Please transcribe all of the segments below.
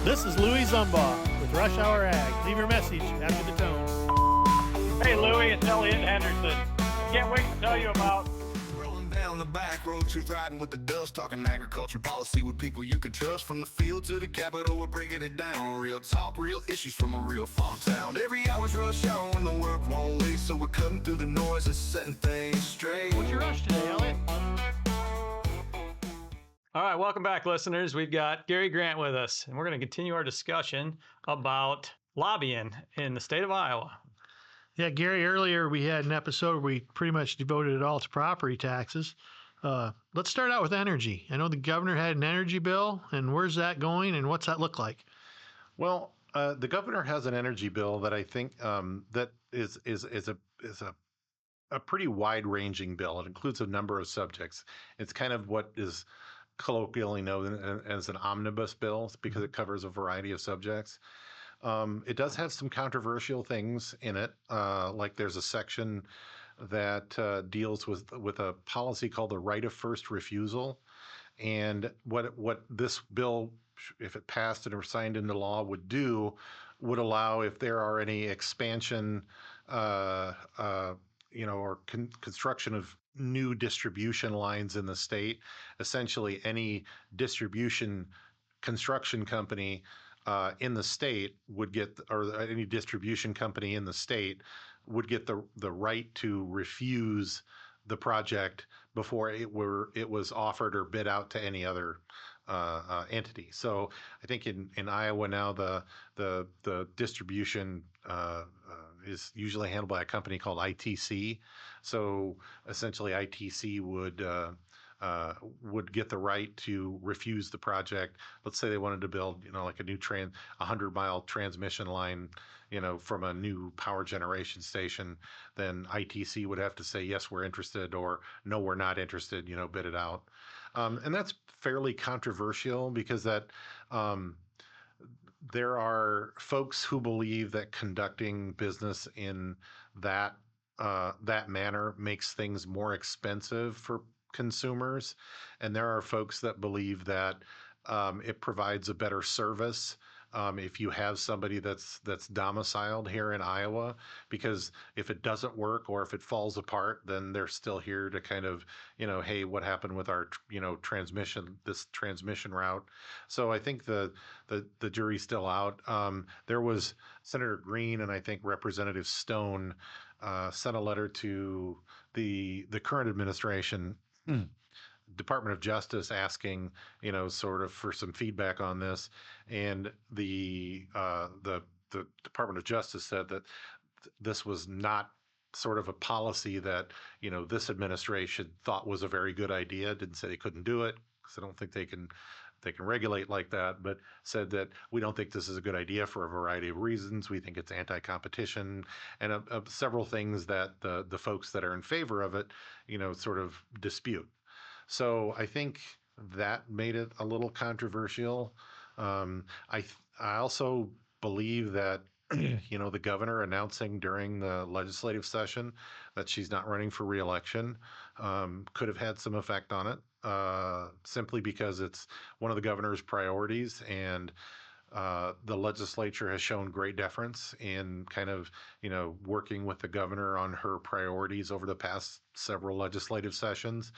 This is Louis Zumbaugh with Rush Hour Ag. Leave your message after the tone. Hey Louis, it's Elliot Henderson. Can't wait to tell you about rolling down the back road, truth riding with the dust, talking agriculture policy with people you can trust. From the field to the Capitol, we're breaking it down. Real talk, real issues from a real farm town. Every hour's rush hour when the work won't leave, so we're cutting through the noise and setting things straight. What's your rush today, Elliot? All right, welcome back, listeners. We've got Gary Grant with us, and we're going to continue our discussion about lobbying in the state of Iowa. Yeah, Gary, earlier we had an episode where we pretty much devoted it all to property taxes. Let's start out with energy. I know the governor had an energy bill, and where's that going, and what's that look like? Well, the governor has an energy bill that I think that is a pretty wide-ranging bill. It includes a number of subjects. It's kind of what is colloquially known as an omnibus bill because it covers a variety of subjects. It does have some controversial things in it, like there's a section that deals with a policy called the right of first refusal, and what this bill, if it passed and were signed into law, would would allow, if there are any expansion, or construction of new distribution lines in the state, essentially any distribution construction company in the state would get, or any distribution company in the state would get the right to refuse the project before it was offered or bid out to any other entity. So I think in Iowa now the distribution is usually handled by a company called ITC. So essentially ITC would get the right to refuse the project. Let's say they wanted to build, like a new 100-mile transmission line, from a new power generation station. Then ITC would have to say, yes, we're interested, or no, we're not interested, bid it out. And that's fairly controversial because that there are folks who believe that conducting business in that manner makes things more expensive for consumers, and there are folks that believe that it provides a better service if you have somebody that's domiciled here in Iowa, because if it doesn't work or if it falls apart, then they're still here to kind of, hey, what happened with our this transmission route? So I think the jury's still out. There was Senator Green and I think Representative Stone sent a letter to the current administration, Department of Justice, asking, sort of for some feedback on this, and the Department of Justice said that this was not sort of a policy that this administration thought was a very good idea. Didn't say they couldn't do it, because I don't think they can regulate like that, but said that we don't think this is a good idea for a variety of reasons. We think it's anti-competition, and several things that the folks that are in favor of it, sort of dispute. So I think that made it a little controversial. I also believe that the governor announcing during the legislative session that she's not running for re-election could have had some effect on it, simply because it's one of the governor's priorities, and the legislature has shown great deference in kind of, working with the governor on her priorities over the past several legislative sessions.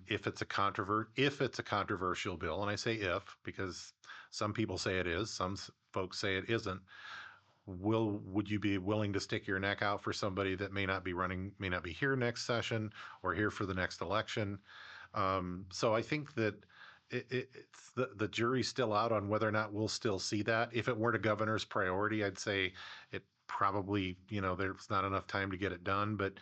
If it's a controversial bill, and I say if because some people say it is, some folks say it isn't, would you be willing to stick your neck out for somebody that may not be here next session or here for the next election? So I think that it's the jury's still out on whether or not we'll still see that. If it weren't a governor's priority, I'd say it probably, there's not enough time to get it done, but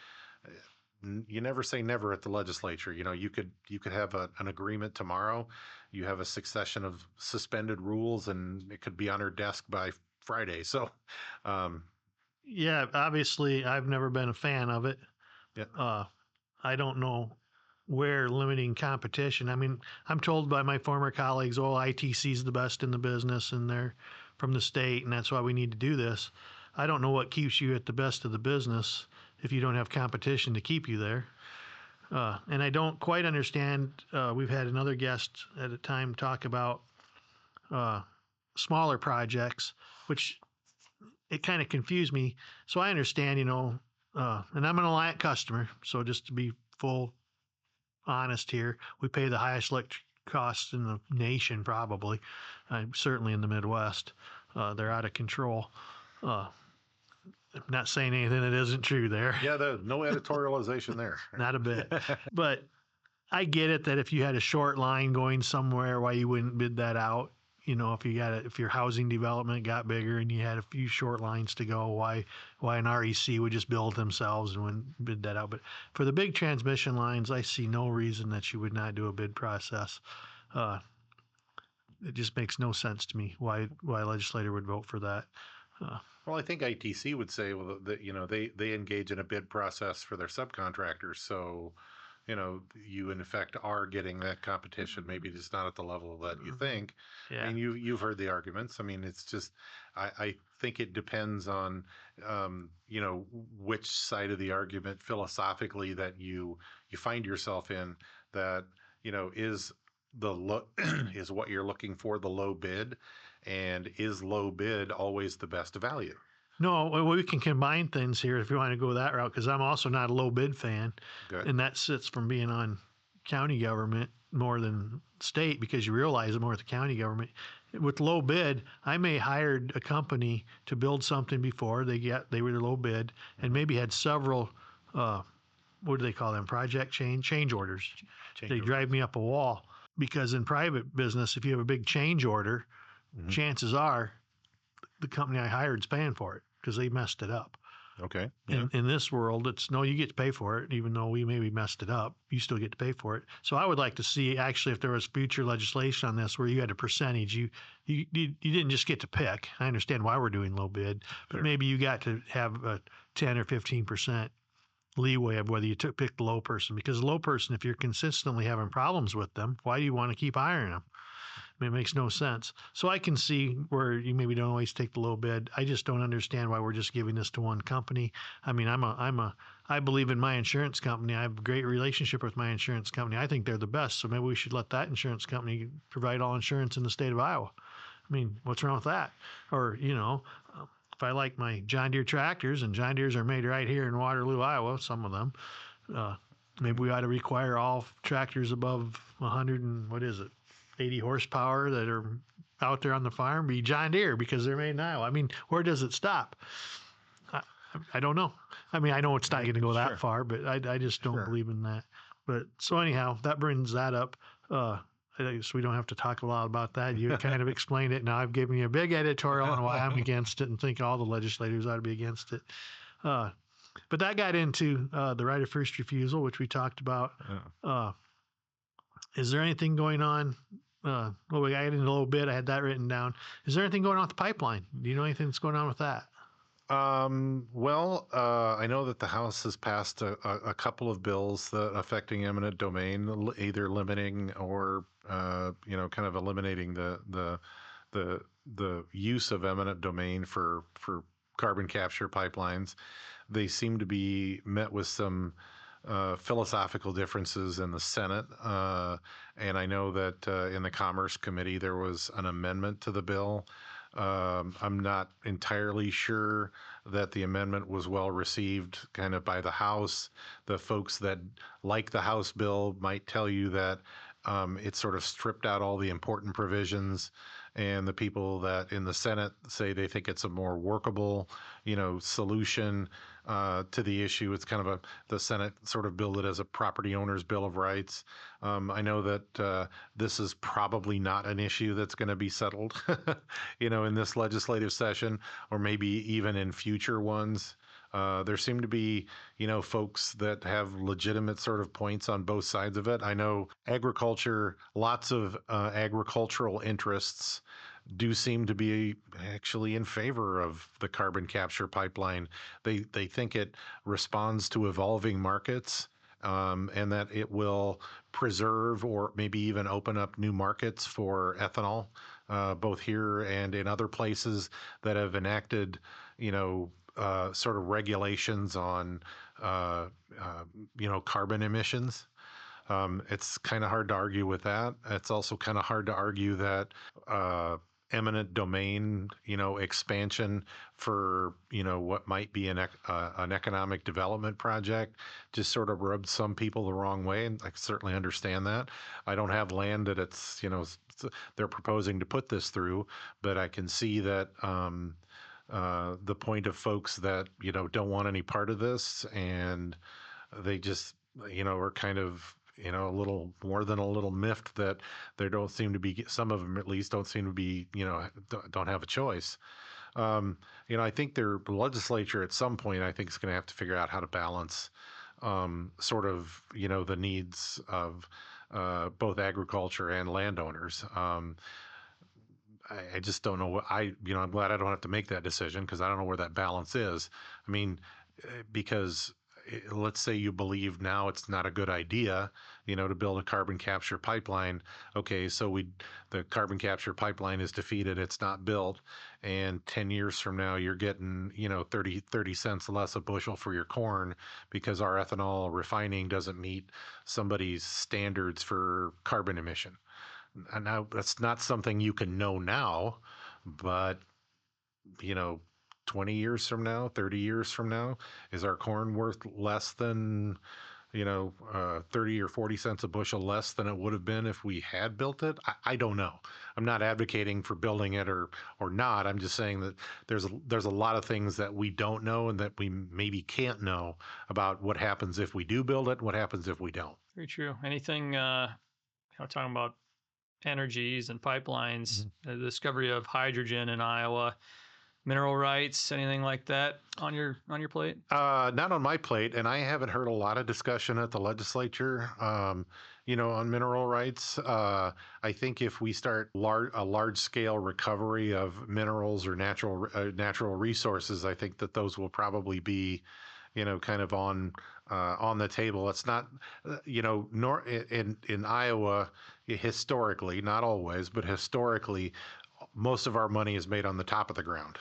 you never say never at the legislature. You could have an agreement tomorrow. You have a succession of suspended rules, and it could be on her desk by Friday. So, Yeah, obviously, I've never been a fan of it. yeah. I don't know where limiting competition. I mean, I'm told by my former colleagues, ITC is the best in the business, and they're from the state, and that's why we need to do this. I don't know what keeps you at the best of the business if you don't have competition to keep you there. And I don't quite understand. We've had another guest at a time talk about smaller projects, which it kind of confused me. So I understand, and I'm an Alliant customer. So just to be full honest here, we pay the highest electric costs in the nation, probably, certainly in the Midwest. They're out of control. I'm not saying anything that isn't true there. Yeah, no editorialization there. Not a bit. But I get it that if you had a short line going somewhere, why you wouldn't bid that out. If your housing development got bigger and you had a few short lines to go, why an REC would just build themselves and wouldn't bid that out. But for the big transmission lines, I see no reason that you would not do a bid process. It just makes no sense to me why a legislator would vote for that. Well, I think ITC would say, well, that they engage in a bid process for their subcontractors, so you in effect are getting that competition. Maybe just not at the level that you think. Yeah. I mean, you've heard the arguments. I mean, it's just I think it depends on which side of the argument philosophically that you find yourself in. That is the is what you're looking for, the low bid, and is low bid always the best value? No, we can combine things here if you want to go that route, because I'm also not a low bid fan. Good. And that sits from being on county government more than state, because you realize it more with the county government. With low bid, I may hired a company to build something before they were low bid, and maybe had several, what do they call them? Project change orders. They drive me up a wall, because in private business, if you have a big change order, chances are the company I hired is paying for it because they messed it up. Okay. Yeah. In this world, it's no, you get to pay for it, even though we maybe messed it up. You still get to pay for it. So I would like to see, actually, if there was future legislation on this where you had a percentage, you didn't just get to pick. I understand why we're doing low bid, but maybe you got to have a 10 or 15% leeway of whether you pick the low person. Because the low person, if you're consistently having problems with them, why do you want to keep hiring them? I mean, it makes no sense. So I can see where you maybe don't always take the low bid. I just don't understand why we're just giving this to one company. I mean, I believe in my insurance company. I have a great relationship with my insurance company. I think they're the best. So maybe we should let that insurance company provide all insurance in the state of Iowa. I mean, what's wrong with that? Or, if I like my John Deere tractors, and John Deeres are made right here in Waterloo, Iowa, some of them, maybe we ought to require all tractors above 80 horsepower that are out there on the farm be John Deere, because they're made in Iowa. I mean, where does it stop? I don't know. I mean, I know it's not going to go that far, but I just don't believe in that. But so anyhow, that brings that up. I guess we don't have to talk a lot about that. You kind of explained it. Now I've given you a big editorial on why I'm against it and think all the legislators ought to be against it. But that got into the right of first refusal, which we talked about. Is there anything going on? I got into a little bit. I had that written down. Is there anything going on with the pipeline? Do you know anything that's going on with that? I know that the House has passed a couple of bills that affecting eminent domain, either limiting or kind of eliminating the use of eminent domain for carbon capture pipelines. They seem to be met with some philosophical differences in the Senate, and I know that in the Commerce Committee there was an amendment to the bill. I'm not entirely sure that the amendment was well received kind of by the House. The folks that like the House bill might tell you that it sort of stripped out all the important provisions, and the people that in the Senate say they think it's a more workable, solution to the issue. It's kind of the Senate sort of billed it as a property owner's bill of rights. I know that this is probably not an issue that's going to be settled, in this legislative session, or maybe even in future ones. There seem to be, folks that have legitimate sort of points on both sides of it. I know agriculture, lots of agricultural interests do seem to be actually in favor of the carbon capture pipeline. They think it responds to evolving markets, and that it will preserve or maybe even open up new markets for ethanol, both here and in other places that have enacted, sort of regulations on, carbon emissions. It's kind of hard to argue with that. It's also kind of hard to argue that eminent domain, expansion for, what might be an economic development project just sort of rubs some people the wrong way. And I certainly understand that. I don't have land that they're proposing to put this through, but I can see that, the point of folks that, don't want any part of this, and they just, are kind of, a little more than a little miffed that there don't seem to be, some of them at least don't seem to be, don't have a choice. I think the legislature at some point, I think, is going to have to figure out how to balance, sort of, the needs of both agriculture and landowners. I just don't know I'm glad I don't have to make that decision, because I don't know where that balance is. I mean, because let's say you believe now it's not a good idea, to build a carbon capture pipeline. Okay, so the carbon capture pipeline is defeated, it's not built, and 10 years from now you're getting, 30 cents less a bushel for your corn because our ethanol refining doesn't meet somebody's standards for carbon emission. And now that's not something you can know now, but, 20 years from now, 30 years from now, is our corn worth less than, 30 or 40 cents a bushel less than it would have been if we had built it? I don't know. I'm not advocating for building it or not. I'm just saying that there's a lot of things that we don't know and that we maybe can't know about what happens if we do build it, what happens if we don't. Very true. Anything, talking about energies and pipelines, the discovery of hydrogen in Iowa, mineral rights, anything like that on your plate? Not on my plate, and I haven't heard a lot of discussion at the legislature, on mineral rights. I think if we start a large scale recovery of minerals or natural resources, I think that those will probably be, kind of on the table. It's not, nor in Iowa, historically, not always, but historically, most of our money is made on the top of the ground.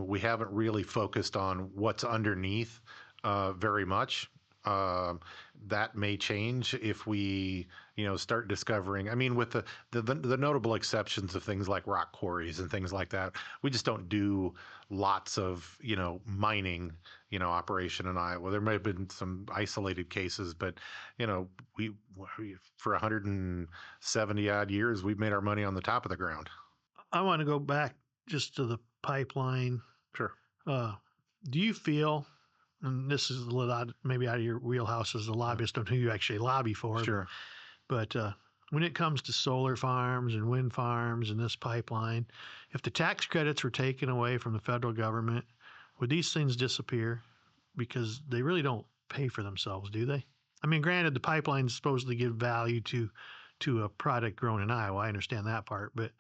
We haven't really focused on what's underneath very much. That may change if we, start discovering. I mean, with the notable exceptions of things like rock quarries and things like that, we just don't do lots of, mining, operation in Iowa. There may have been some isolated cases, but, we for 170 odd years, we've made our money on the top of the ground. I want to go back just to the pipeline. Sure. Do you feel, and this is a little odd, maybe out of your wheelhouse as a lobbyist on who you actually lobby for, Sure. but when it comes to solar farms and wind farms and this pipeline, if the tax credits were taken away from the federal government, would these things disappear? Because they really don't pay for themselves, do they? I mean, granted, the pipelines supposedly give value to a product grown in Iowa. I understand that part, but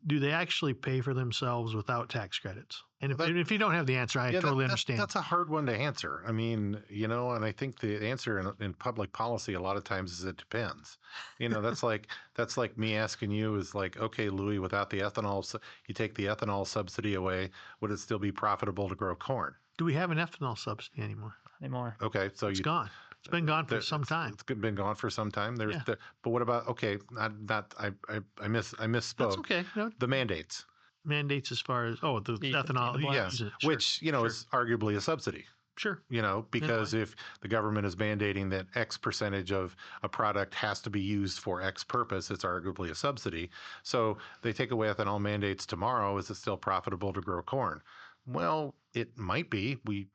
do they actually pay for themselves without tax credits? And if you don't have the answer, I totally understand. That's a hard one to answer. I mean, and I think the answer in public policy a lot of times is it depends. That's like me asking you is like, okay, Louis, without the ethanol, you take the ethanol subsidy away, would it still be profitable to grow corn? Do we have an ethanol subsidy anymore? Okay, so it's gone. It's been gone for some time. It's been gone for some time. But what about, okay, I misspoke. That's okay. No. The mandates. Mandates as far as, the ethanol. Yeah, Sure. which, is arguably a subsidy. Sure. Because if the government is mandating that X percentage of a product has to be used for X purpose, it's arguably a subsidy. So they take away ethanol mandates tomorrow. Is it still profitable to grow corn? Well, it might be. We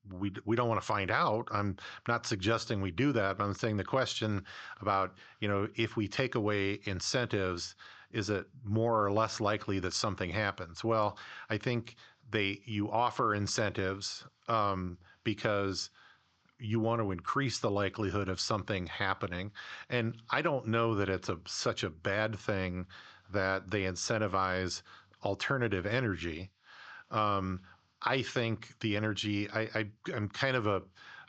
don't want to find out. I'm not suggesting we do that, but I'm saying the question about, if we take away incentives, is it more or less likely that something happens? Well, I think you offer incentives because you want to increase the likelihood of something happening. And I don't know that it's such a bad thing that they incentivize alternative energy. I think the energy, I'm kind of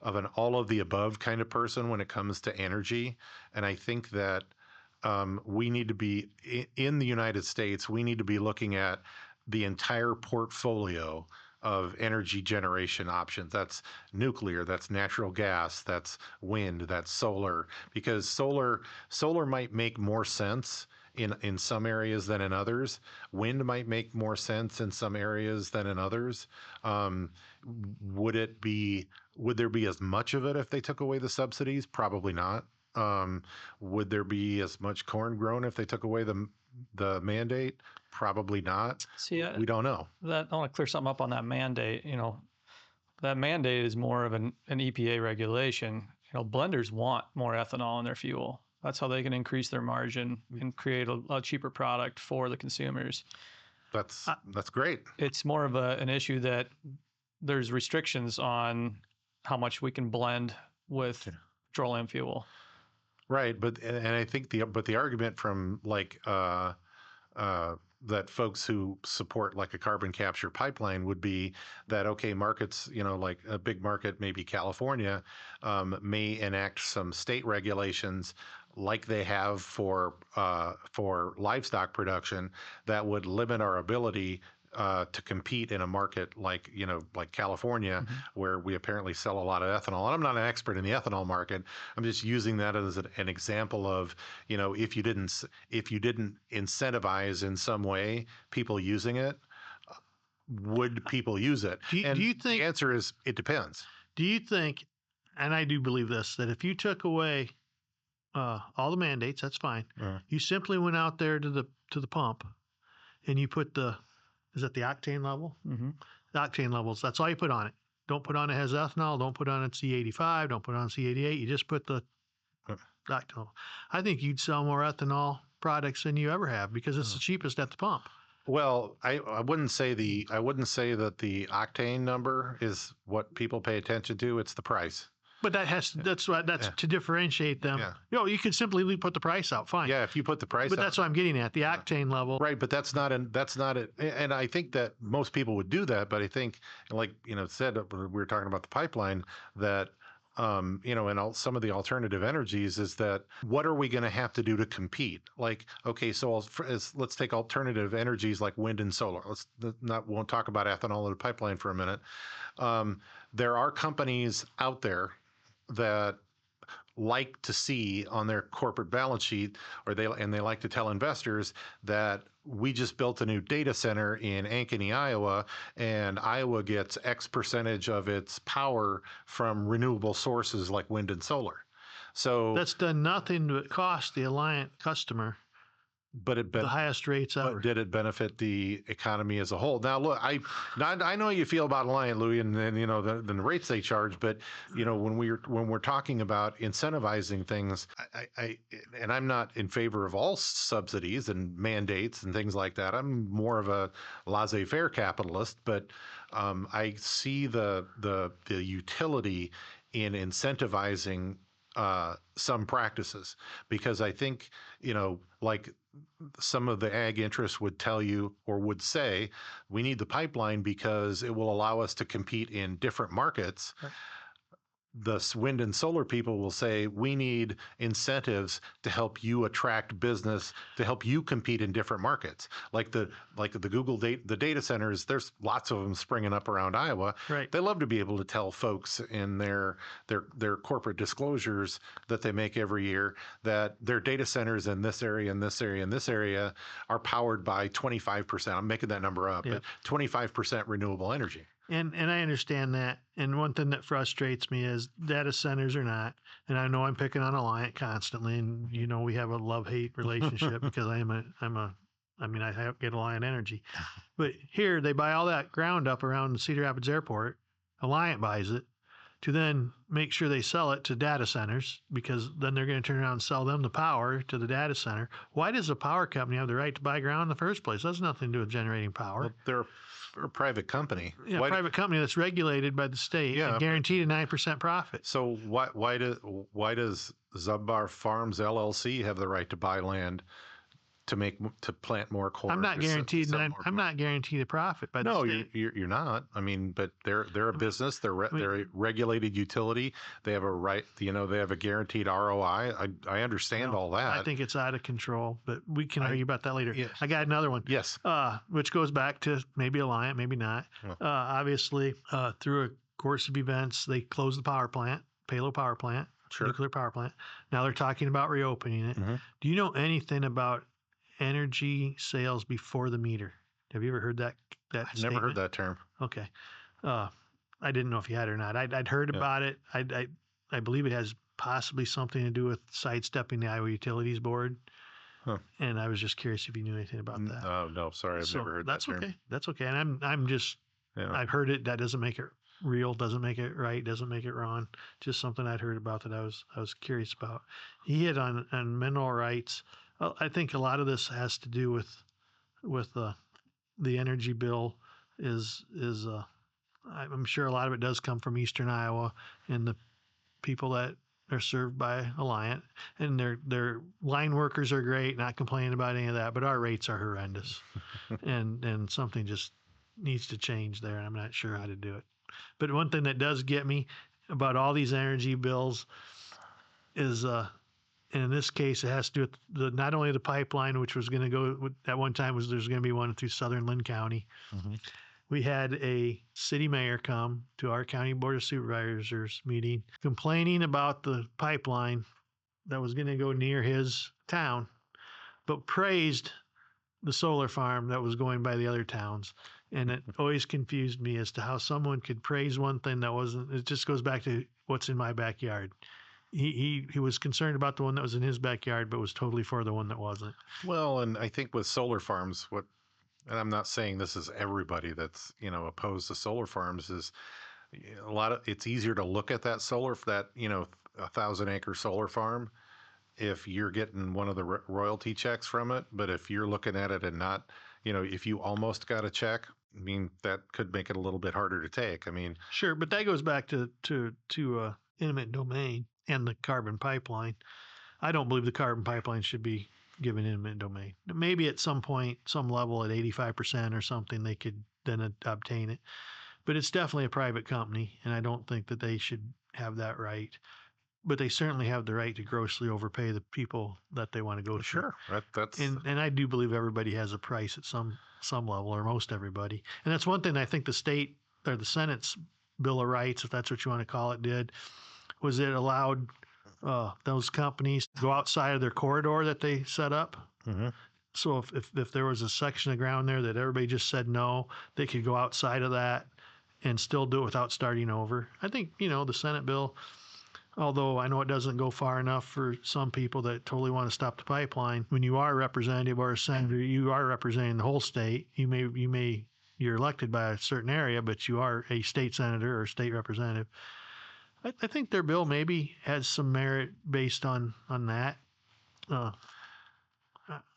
an all of the above kind of person when it comes to energy. And I think that we need to be, in the United States, we need to be looking at the entire portfolio of energy generation options. That's nuclear, that's natural gas, that's wind, that's solar. Because solar might make more sense in some areas than in others. Wind might make more sense in some areas than in others. Um, would there be as much of it if they took away the subsidies? Probably not. Um, would there be as much corn grown if they took away the mandate? Probably not. See, We don't know. I want to clear something up on that mandate. That mandate is more of an EPA regulation. Blenders want more ethanol in their fuel. That's how they can increase their margin and create a cheaper product for the consumers. That's great. It's more of an issue that there's restrictions on how much we can blend with petroleum fuel. Right, but and I think the argument from that folks who support like a carbon capture pipeline would be that, okay, markets, like a big market, maybe California, may enact some state regulations like they have for livestock production that would limit our ability to compete in a market like California, where we apparently sell a lot of ethanol. And I'm not an expert in the ethanol market. I'm just using that as an example of, if you didn't incentivize in some way people using it, would people use it? Do you think the answer is it depends? Do you think, and I do believe this, that if you took away all the mandates, that's fine. You simply went out there to the pump and you put is it the octane level? Mm-hmm. The octane levels, that's all you put on it. Don't put on it has ethanol. Don't put on it C85. Don't put on C88. You just put the octane. I think you'd sell more ethanol products than you ever have because it's the cheapest at the pump. Well, I wouldn't say that the octane number is what people pay attention to. It's the price. But that's to differentiate them. Yeah. You could simply put the price out. Fine. Yeah, if you put the price But out. that's what I'm getting at. The octane level. Right, but that's not it. And I think that most people would do that. But I think, like said, we were talking about the pipeline that. And some of the alternative energies is that what are we going to have to do to compete? Like, okay, so let's take alternative energies like wind and solar. Won't talk about ethanol in the pipeline for a minute. There are companies out there that like to see on their corporate balance sheet, they like to tell investors that we just built a new data center in Ankeny, Iowa, and Iowa gets X percentage of its power from renewable sources like wind and solar. So that's done nothing but cost the Alliant customer the highest rates ever. But did it benefit the economy as a whole? Now, look, I know how you feel about Alliant, Louis, and the rates they charge. But when we're talking about incentivizing things, I'm not in favor of all subsidies and mandates and things like that. I'm more of a laissez-faire capitalist, but I see the utility in incentivizing some practices, because I think like some of the ag interests would tell you or would say we need the pipeline because it will allow us to compete in different markets. Right. The wind and solar people will say we need incentives to help you attract business, to help you compete in different markets. Like the Google the data centers, there's lots of them springing up around Iowa. Right. They love to be able to tell folks in their corporate disclosures that they make every year that their data centers in this area and this area and this area are powered by 25%. I'm making that number up, but 25% renewable energy. And I understand that. And one thing that frustrates me is data centers are not. And I know I'm picking on Alliant constantly, and we have a love-hate relationship because I get Alliant Energy. But here they buy all that ground up around Cedar Rapids Airport. Alliant buys it to then make sure they sell it to data centers, because then they're going to turn around and sell them the power to the data center. Why does a power company have the right to buy ground in the first place? That has nothing to do with generating power. Well, they're a private company. Yeah, private company that's regulated by the state and guaranteed a 9% profit. So why does Zubbar Farms LLC have the right to buy land to plant more corn. I'm not or guaranteed. sell I'm more I'm corn. not guaranteed a profit by the No, state. you're not. I mean, but they're a business. mean- They're a regulated utility. They have a right. They have a guaranteed ROI. I understand Well, all that. I think it's out of control, but we can I- argue about that later. yeah. I got another one. Yes. Which goes back to maybe Alliant, maybe not. Well. Obviously, through a course of events, they closed the power plant, Palo Power Plant, Sure. nuclear power plant. Now they're talking about reopening it. Mhm. Do you know anything about energy sales before the meter? Have you ever heard that? I've never heard that term. Okay. I didn't know if you had or not. I'd heard Yeah. about it. I believe it has possibly something to do with sidestepping the Iowa Utilities Board. Huh. And I was just curious if you knew anything about that. Oh no, sorry, I've So never heard that's that term. okay. That's okay. And I'm just Yeah. I've heard it. That doesn't make it real. Doesn't make it right. Doesn't make it wrong. Just something I'd heard about that I was curious about. He hit on mineral rights. I think a lot of this has to do with the energy bill. I'm sure a lot of it does come from Eastern Iowa and the people that are served by Alliant, and their line workers are great, not complaining about any of that, but our rates are horrendous. and something just needs to change there, and I'm not sure how to do it. But one thing that does get me about all these energy bills is, and in this case, it has to do with not only the pipeline, which was going to go at one time there's going to be one through southern Lynn County. Mhm. We had a city mayor come to our county board of supervisors meeting complaining about the pipeline that was going to go near his town, but praised the solar farm that was going by the other towns. And it always confused me as to how someone could praise one thing that wasn't. It just goes back to what's in my backyard. He was concerned about the one that was in his backyard, but was totally for the one that wasn't. Well, and I think with solar farms, and I'm not saying this is everybody that's opposed to solar farms, is it's easier to look at that 1,000-acre solar farm if you're getting one of the royalty checks from it. But if you're looking at it and not, if you almost got a check, I mean, that could make it a little bit harder to take. I mean, Sure, but that goes back to eminent domain and the carbon pipeline. I don't believe the carbon pipeline should be given eminent domain. Maybe at some point, some level at 85% or something, they could then obtain it. But it's definitely a private company, and I don't think that they should have that right. But they certainly have the right to grossly overpay the people that they want to go to. sure, that's And I do believe everybody has a price at some level, or most everybody. And that's one thing I think the state or the Senate's Bill of Rights, if that's what you want to call it, did, was it allowed those companies to go outside of their corridor that they set up. Mhm. So if there was a section of ground there that everybody just said no, they could go outside of that and still do it without starting over. I think, the Senate bill, although I know it doesn't go far enough for some people that totally want to stop the pipeline, when you are a representative or a senator, you are representing the whole state. You're elected by a certain area, but you are a state senator or state representative. I think their bill maybe has some merit based on that.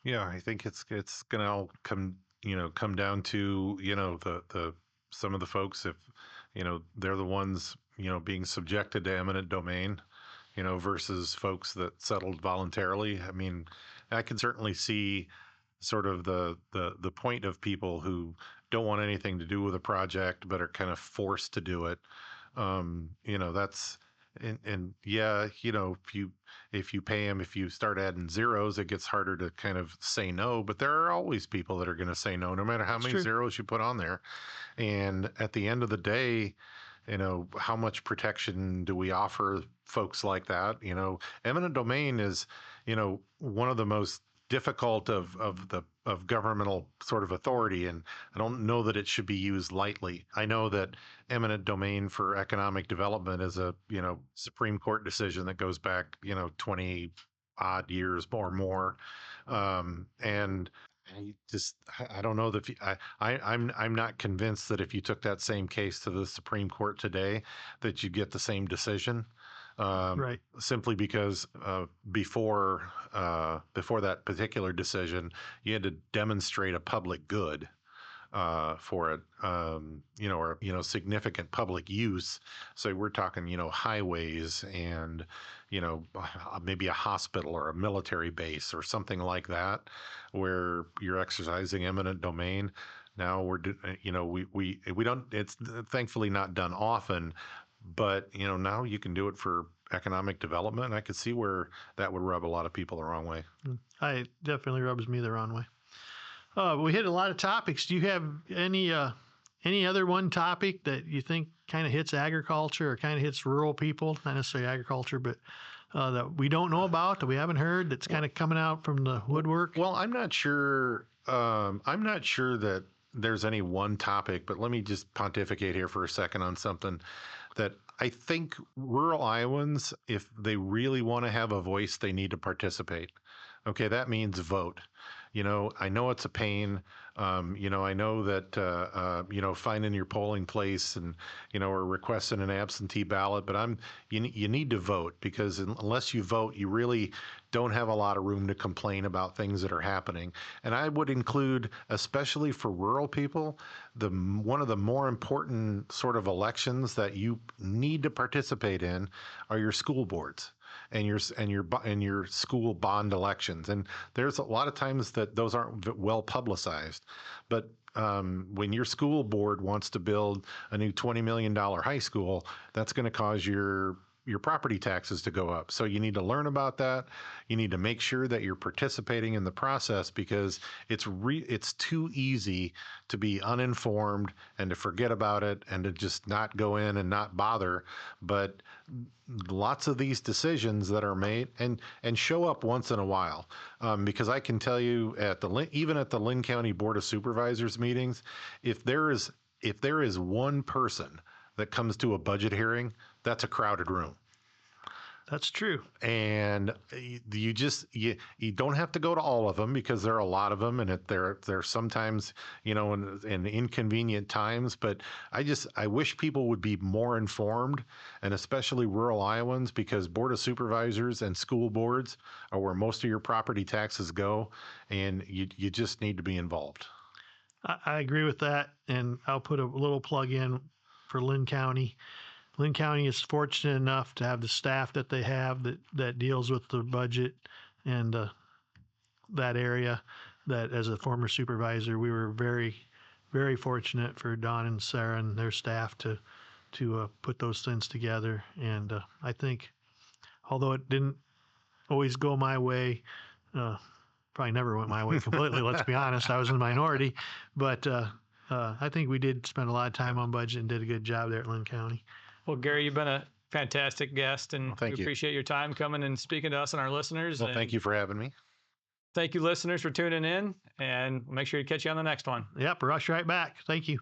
Yeah, I think it's gonna all come down to the some of the folks, if they're the ones being subjected to eminent domain, versus folks that settled voluntarily. I mean, I can certainly see sort of the point of people who don't want anything to do with a project but are kind of forced to do it. That's and yeah, if you pay them, if you start adding zeros, it gets harder to kind of say no. But there are always people that are going to say no, no matter how That's many true. zeros you put on there. And at the end of the day, how much protection do we offer folks like that? Eminent domain is, one of the most difficult of governmental sort of authority, and I don't know that it should be used lightly. I know that eminent domain for economic development is a Supreme Court decision that goes back 20 odd years or more, and I don't know that I'm not convinced that if you took that same case to the Supreme Court today that you get the same decision. Right. Simply because before that particular decision, you had to demonstrate a public good. for it, or significant public use. So we're talking, highways and maybe a hospital or a military base or something like that, where you're exercising eminent domain. Now we don't. It's thankfully not done often, but now you can do it for economic development. And I could see where that would rub a lot of people the wrong way. It definitely rubs me the wrong way. We hit a lot of topics. Do you have any other one topic that you think kind of hits agriculture or kind of hits rural people? Not necessarily agriculture, but that we don't know about, that we haven't heard, that's kind of coming out from the woodwork? Well, I'm not sure. I'm not sure that there's any one topic, but let me just pontificate here for a second on something that I think rural Iowans, if they really want to have a voice, they need to participate. Okay, that means vote. I know it's a pain. I know that, finding your polling place and, or requesting an absentee ballot, but you need to vote, because unless you vote, you really don't have a lot of room to complain about things that are happening. And I would include, especially for rural people, one of the more important sort of elections that you need to participate in are your school boards and your school bond elections. And there's a lot of times that those aren't well publicized, but when your school board wants to build a new $20 million high school, that's going to cause your property taxes to go up. So you need to learn about that. You need to make sure that you're participating in the process, because it's too easy to be uninformed and to forget about it and to just not go in and not bother. But lots of these decisions that are made and show up once in a while, because I can tell you even at the Linn County Board of Supervisors meetings, if there is one person that comes to a budget hearing, that's a crowded room. That's true. And you don't have to go to all of them, because there are a lot of them, and they're sometimes, in inconvenient times. But I wish people would be more informed, and especially rural Iowans, because Board of Supervisors and school boards are where most of your property taxes go, and you just need to be involved. I agree with that, and I'll put a little plug in for Linn County. Linn County is fortunate enough to have the staff that they have that deals with the budget and that area. That, as a former supervisor, we were very, very fortunate for Don and Sarah and their staff to put those things together. And I think, although it didn't always go my way, probably never went my way completely. Let's be honest, I was in the minority, but I think we did spend a lot of time on budget and did a good job there at Linn County. Well, Gary, you've been a fantastic guest, and Thank we you. appreciate your time coming and speaking to us and our listeners. Well, thank you for having me. Thank you, listeners, for tuning in, and we'll make sure to catch you on the next one. Yep, rush right back. Thank you.